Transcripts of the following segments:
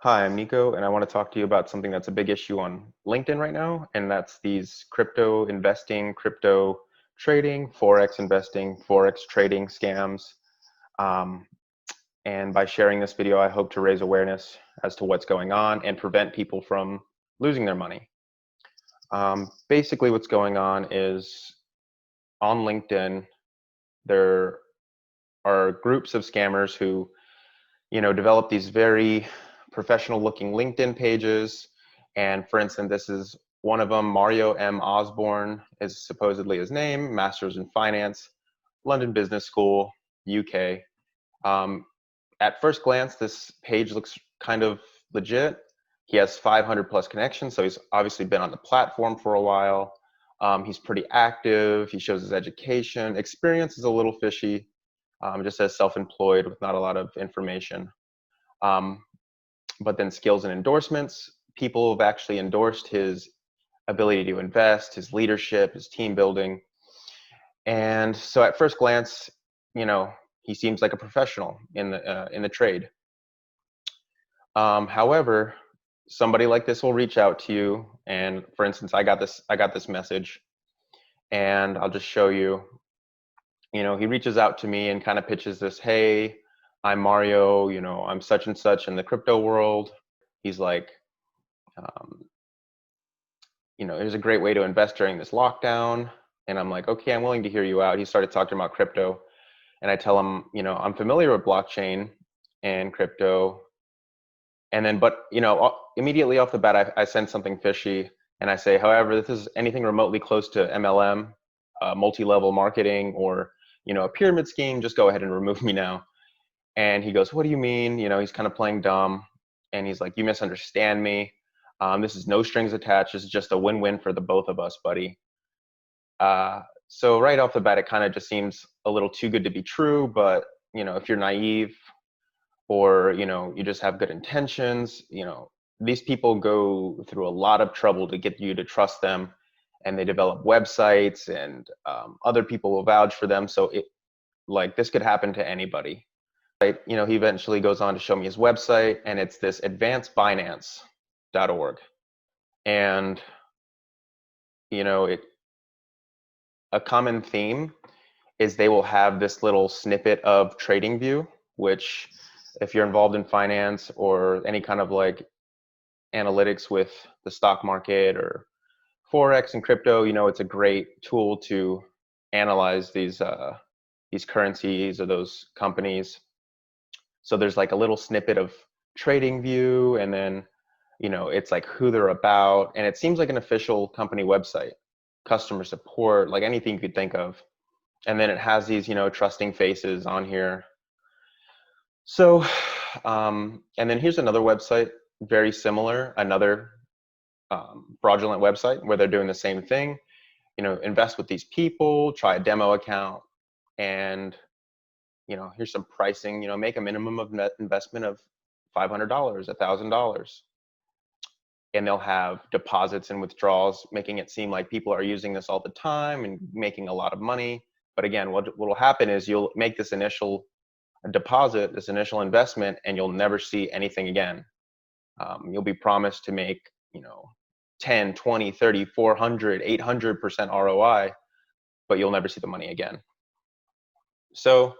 Hi, I'm Nico, and I want to talk to you about something that's a big issue on LinkedIn right now, and that's these crypto investing, crypto trading, forex investing, forex trading scams. Um, and by sharing this video, I hope to raise awareness as to what's going on and prevent people from losing their money. Basically, what's going on is on LinkedIn, there are groups of scammers who develop these very professional looking LinkedIn pages. And for instance, this is one of them. Mario M. Osborne is supposedly his name, master's in finance, London Business School, UK. Um, at first glance, this page looks kind of legit. He has 500 plus connections, so he's obviously been on the platform for a while. He's pretty active. He shows his education. Experience is a little fishy. Just says self-employed with not a lot of information. Um, but then skills and endorsements, people have actually endorsed his ability to invest, his leadership, his team building. And so at first glance, he seems like a professional in the trade. However, somebody like this will reach out to you, and for instance, I got this message, and I'll just show you. He reaches out to me and kind of pitches this, hey, I'm Mario, I'm such and such in the crypto world. He's like, um, here's a great way to invest during this lockdown. And I'm like, okay, I'm willing to hear you out. He started talking about crypto, and I tell him, I'm familiar with blockchain and crypto. And then, but, immediately off the bat, I send something fishy, and I say, however, this is anything remotely close to MLM, multi-level marketing, or, a pyramid scheme, just go ahead and remove me now. And he goes, what do you mean? He's kind of playing dumb. And he's like, you misunderstand me. This is no strings attached. This is just a win-win for the both of us, buddy. So right off the bat, it kind of just seems a little too good to be true. But, if you're naive or, you just have good intentions, these people go through a lot of trouble to get you to trust them. And they develop websites, and other people will vouch for them. So this could happen to anybody. He eventually goes on to show me his website, and it's this advancedfinance.org. And, a common theme is they will have this little snippet of TradingView, which if you're involved in finance or any kind of like analytics with the stock market or Forex and crypto, it's a great tool to analyze these currencies or those companies. So there's like a little snippet of TradingView, and then it's like who they're about, and it seems like an official company website, customer support, like anything you could think of. And then it has these trusting faces on here. So and then here's another website, very similar, another fraudulent website where they're doing the same thing. Invest with these people, try a demo account, and here's some pricing. Make a minimum of net investment of $500, $1,000. And they'll have deposits and withdrawals, making it seem like people are using this all the time and making a lot of money. But again, what will happen is you'll make this initial deposit, this initial investment, and you'll never see anything again. You'll be promised to make 10, 20, 30, 400, 800% ROI, but you'll never see the money again. So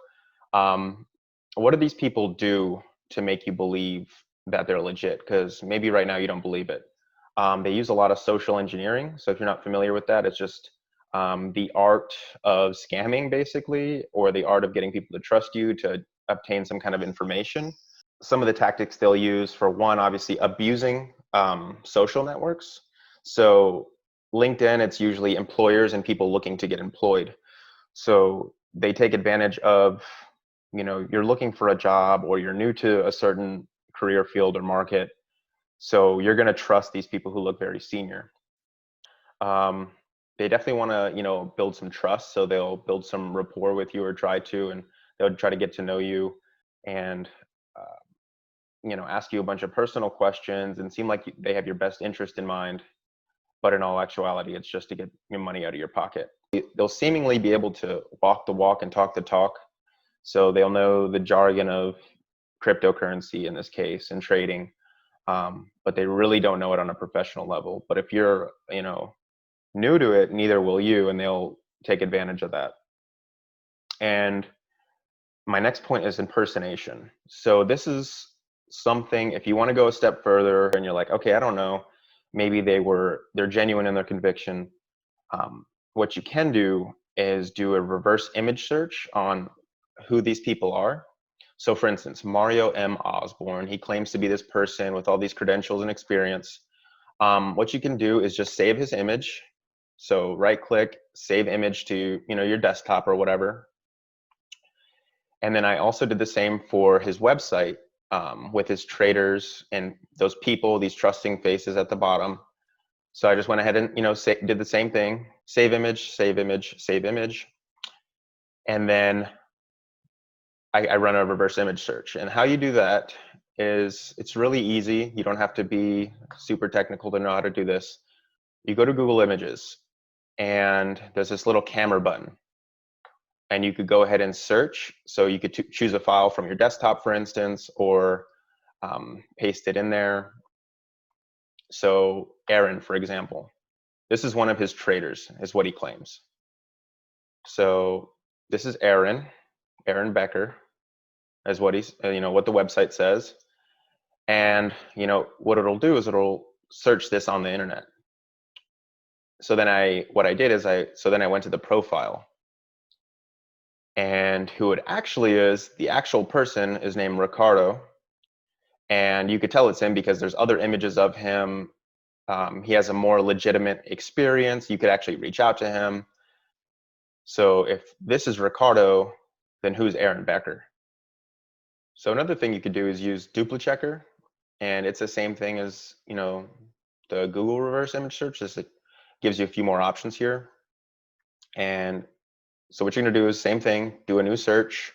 what do these people do to make you believe that they're legit? Because maybe right now you don't believe it. They use a lot of social engineering. So if you're not familiar with that, it's just the art of scamming, basically, or the art of getting people to trust you to obtain some kind of information. Some of the tactics they'll use, for one, obviously abusing social networks. So LinkedIn, it's usually employers and people looking to get employed. So they take advantage of, you're looking for a job or you're new to a certain career field or market. So you're going to trust these people who look very senior. They definitely want to, build some trust. So they'll build some rapport with you, or try to, and they'll try to get to know you, and, ask you a bunch of personal questions and seem like they have your best interest in mind. But in all actuality, it's just to get your money out of your pocket. They'll seemingly be able to walk the walk and talk the talk. So they'll know the jargon of cryptocurrency in this case and trading. but they really don't know it on a professional level. But if you're, new to it, neither will you, and they'll take advantage of that. And my next point is impersonation. So this is something, if you want to go a step further and you're like, okay, I don't know, maybe they're genuine in their conviction. What you can do is do a reverse image search on who these people are. So for instance, Mario M. Osborne, he claims to be this person with all these credentials and experience. What you can do is just save his image. So right click, save image to your desktop or whatever. And then I also did the same for his website, with his traders and those people, these trusting faces at the bottom. So I just went ahead and did the same thing: save image, save image, save image, and then I run a reverse image search. And how you do that is it's really easy. You don't have to be super technical to know how to do this. You go to Google Images, and there's this little camera button, and you could go ahead and search. So you could choose a file from your desktop, for instance, or paste it in there. So Aaron, for example, this is one of his traders, is what he claims. So this is Aaron Becker, is what he's, what the website says. And what it'll do is it'll search this on the internet. So then what I did is then I went to the profile, and who it actually is, the actual person is named Ricardo, and you could tell it's him because there's other images of him. He has a more legitimate experience. You could actually reach out to him. So if this is Ricardo, then who's Aaron Becker? So another thing you could do is use DupliChecker, and it's the same thing as the Google reverse image search. Just it gives you a few more options here. And so what you're gonna do is same thing, do a new search,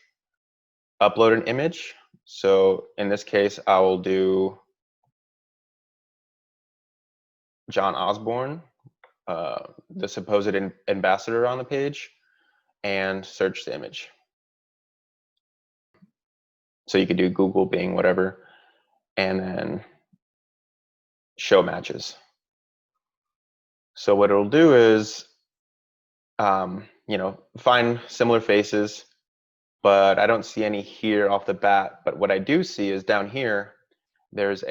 upload an image. So in this case, I will do John Osborne, the supposed ambassador on the page, and search the image. So you could do Google, Bing, whatever, and then show matches. So what it'll do is, find similar faces, but I don't see any here off the bat. But what I do see is down here, there's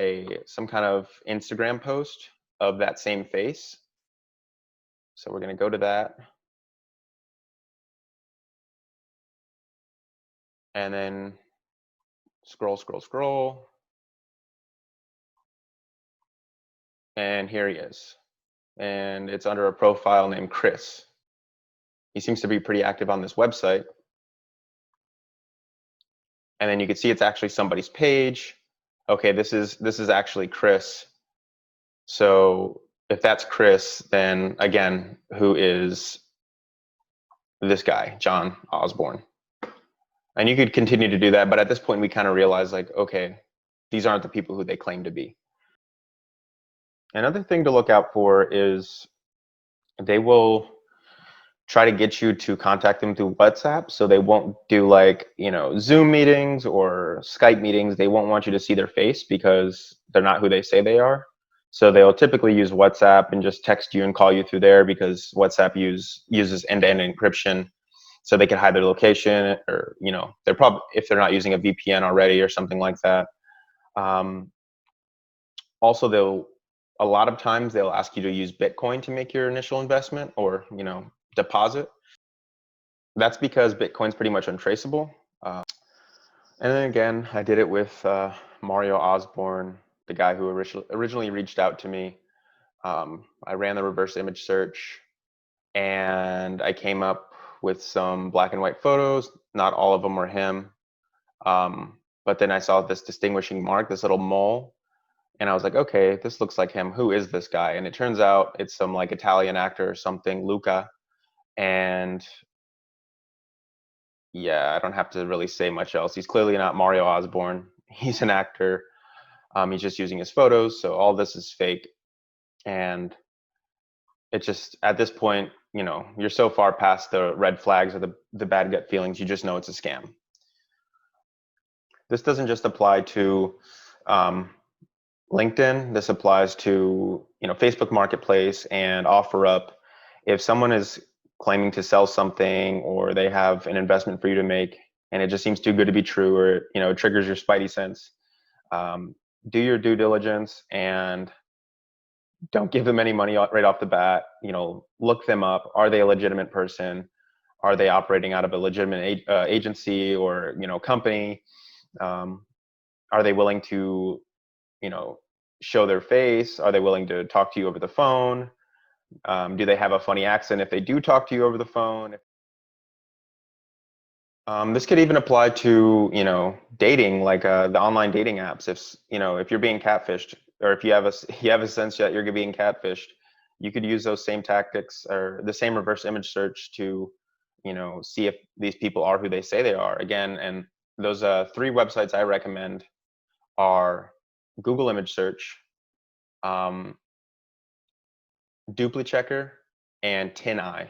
some kind of Instagram post of that same face. So we're going to go to that. And then scroll, scroll, scroll. And here he is. And it's under a profile named Chris. He seems to be pretty active on this website. And then you can see it's actually somebody's page. Okay, this is actually Chris. So if that's Chris, then again, who is this guy, John Osborne? And you could continue to do that, but at this point we kind of realize, like, okay, these aren't the people who they claim to be. Another thing to look out for is they will try to get you to contact them through WhatsApp. So they won't do like, Zoom meetings or Skype meetings. They won't want you to see their face because they're not who they say they are. So they'll typically use WhatsApp and just text you and call you through there, because WhatsApp uses end-to-end encryption. So they can hide their location, or, they're probably, if they're not using a VPN already or something like that. Also, a lot of times they'll ask you to use Bitcoin to make your initial investment, or, deposit. That's because Bitcoin's pretty much untraceable. And then again, I did it with Mario Osborne, the guy who originally reached out to me. I ran the reverse image search, and I came up with some black and white photos. Not all of them were him. But then I saw this distinguishing mark, this little mole, and I was like, okay, this looks like him. Who is this guy? And it turns out it's some like Italian actor or something, Luca. And yeah, I don't have to really say much else. He's clearly not Mario Osborne. He's an actor. He's just using his photos. So all this is fake. And it just, at this point, you're so far past the red flags or the bad gut feelings, you just know it's a scam. This doesn't just apply to LinkedIn, this applies to, Facebook Marketplace and OfferUp. If someone is claiming to sell something or they have an investment for you to make and it just seems too good to be true, or it triggers your spidey sense, um, do your due diligence and don't give them any money right off the bat. Look them up. Are they a legitimate person? Are they operating out of a legitimate agency or company? Um, are they willing to you know show their face? Are they willing to talk to you over the phone? Do they have a funny accent if they do talk to you over the phone? This could even apply to dating, like the online dating apps. If you're being catfished, or if you have you have a sense that you're being catfished, you could use those same tactics or the same reverse image search to see if these people are who they say they are. Again, and those three websites I recommend are Google image search, um, Dupli Checker, and TinEye.